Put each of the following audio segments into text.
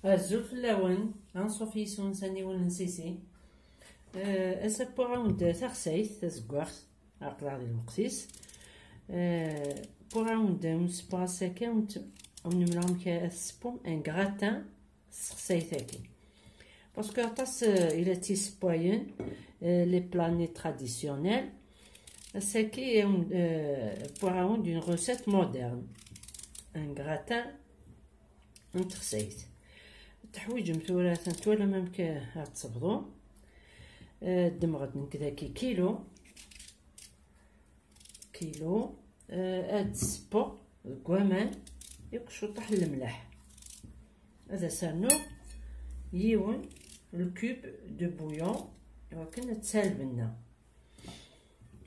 الزول في اللون غنصوفي سونساني ونسيسي اسابو عاود تغسيت تزكواخت عقل غادي المقسيس بوغ عاود نسباساكي ونملاهم كاسبوم ان غراتان سخسيتاكي باسكو عطاس الى تيسبوين لي بلاني تراديسيونيل ساكي بوغ عاود اون روسيت مودرن ان غراتان نتخسيت التحويج مثورات نتولا مامك هاد تصبضو دمغت نكداكي كيلو هاد سبو كوامان يكشو طح الملح هذا سانو يون الكوب دو بويون ولكن تسالب لنا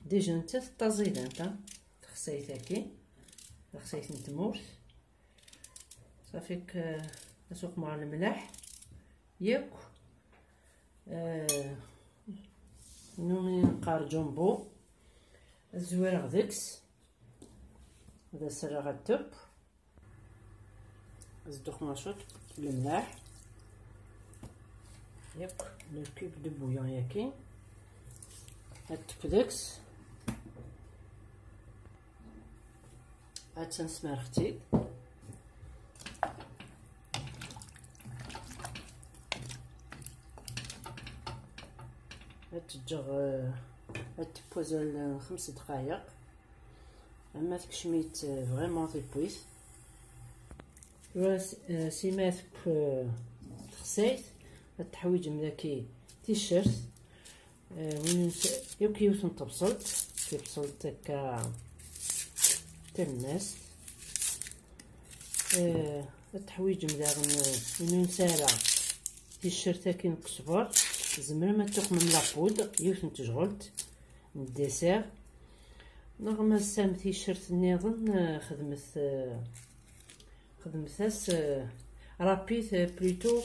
ديجا نتا الطازيد نتا تخسيتاكي تخسيت نتمورت صافيك اسوق مع الملح ياك نومي نقار جنبو الزوير غدكس هذا سر غتب زدوخ ماشوط الملح ياك لو كوب دو بويون ياكي هاد تبدكس هاد تنسمر ختي تجغ تبوزل 5 دقائق اما تكشميت فريمون تيبويس سيماتك تخسيت التحويج مذاكي تيشيرت وين يوكي يوسن تبصلت كيبصلت هكا تلماس التحويج مذاغن وين نسارع تيشيرت كي نكسبر زمرا ما تخمم لابود يوسن تشغلت الديسير نغمى سام تيشيرت نيضن خدمتاس رابيت بليتو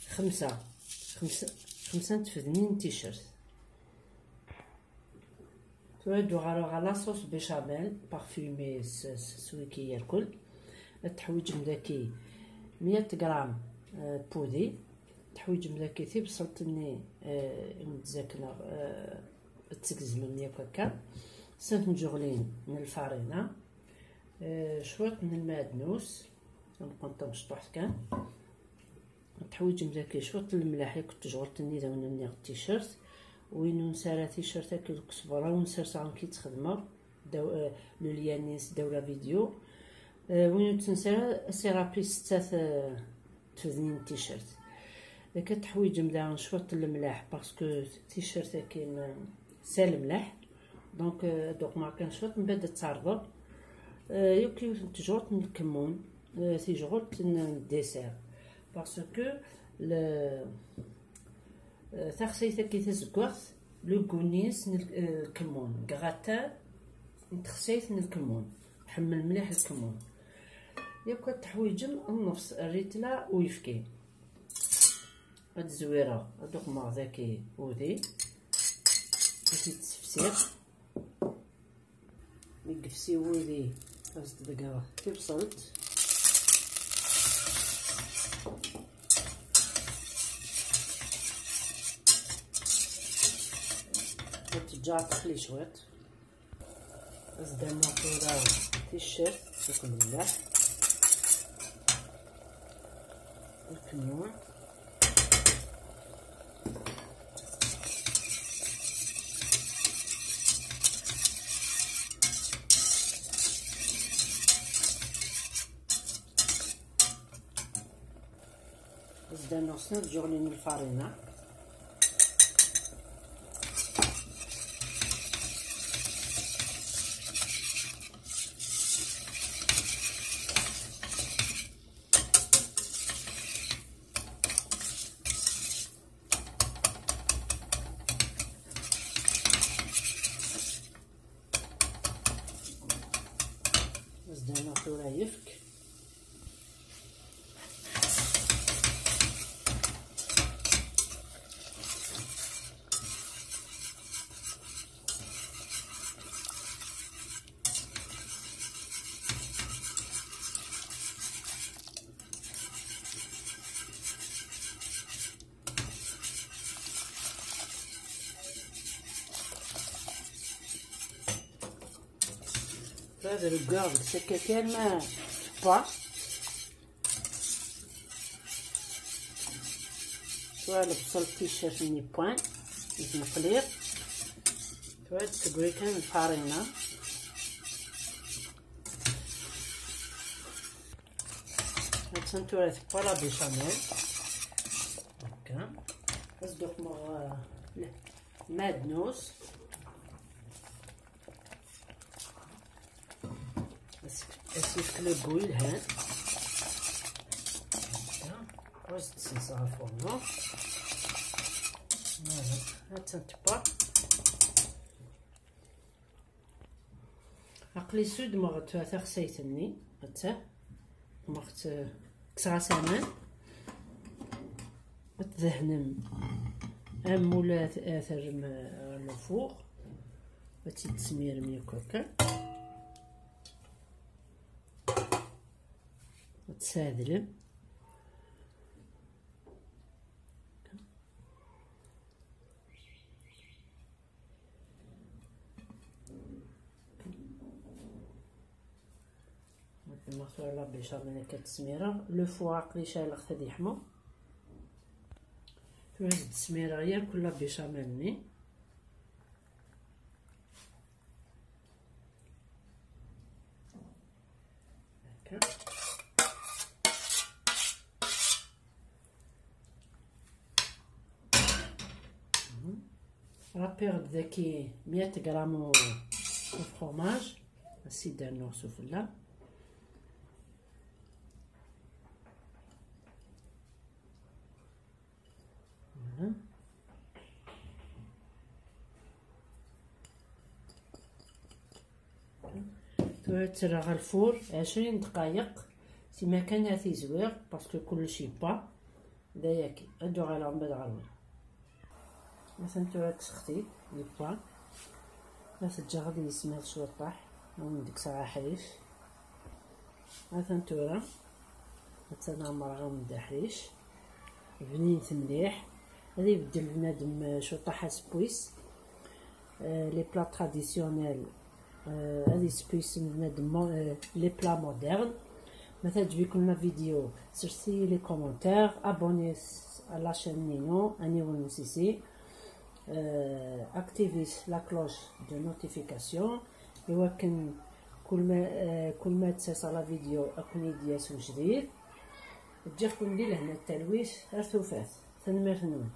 خمسة تفدنين تيشيرت توادو على لاصوص بيشاميل بارفيمي سوي كي ياكل التحويج مذاكي 100 غرام بودي تحويج مذاكي ثيب بصلتني متزاكنا تسكزمن ياك هكا 5 نجوغلين من الفارينة شويط من المعدنوس نبقى مشطوح كان تحويج مذاكي شويط الملاح كنت تجغلتني داون التيشيرت وين نسارا تيشيرت هاكي الكسبره ونسار ساعه كي تخدمر لو ليانيس داولا فيديو وين تنسارا سيرابي 6 تفدنين تيشيرت داك التحويج مذا شويط الملاح باسكو تيشيرت هاكي سال الملاح دونك دوك ما كان شويط من بعد تعرض يوكي تجغلت من الكمون تيجغلت الديسير باسكو تخسيت كي تزكوث لو كونيس الكمون غراتان تخسيت الكمون حمل مليح الكمون يبقى التحويجم النفس الريتلا ويفكي هاد الزويره هادوك ما ذاكي ودي تتسفسير يقفسي ودي فاست دقيقه تبصلت تجار تخلي شويط زدنا طولا تيشيرت دوك الملح الكمون زدنا 5 جوغلين الفارينة زدنا طولا يفك هذا الكاع سكاكين ما با شويه البصل تيشرفني بوان نقلير شويه تبريكه من الفارينه هاد فوالا بيشاميل هكا نصدق مع مادنوس اسيف كلوبويل هان وزد السلسله الفورنو هاد تنتبع عقلي سود مغت خسيتني حتى مغت كسرة سامان تدهنم ولا اثر الفوق تسمير ميكوكا تسادلم المغسولة بيشاميل كتسميرة لو فوا عقلي شالق هادي حمو هاد التسميرة هي كلها بيشاميل هكا رابيغ ذاكي 100 غرام فرomاج نسيت دار سوفلا ترغى الفور 20 دقائق سما كان هاتي زويغ باسكو كلشي با داياكي ادو على من بعد غروي مثلا توراك سختي لي با تجا غادي يسمال شويه طاح من ديك الساعه حريش مثلا تورا تنعمر غا من حريش بنيت مليح غادي يبدل بنادم شو طاح سبويس لي بلا تراديسيونيل هذه سبيس بنادم لي بلا مودرن مثلا تجيكم لنا فيديو سيرسي لي كومونتير ابوني على لاشين نينو اني ونسيسي اكتيفي لا كلوش دو نوتيفيكاسيون يوكن كل ما تسال فيديو اكون يدياس جديد تجيكم لي لهنا التلويث غير ثوفات تنمرتنون.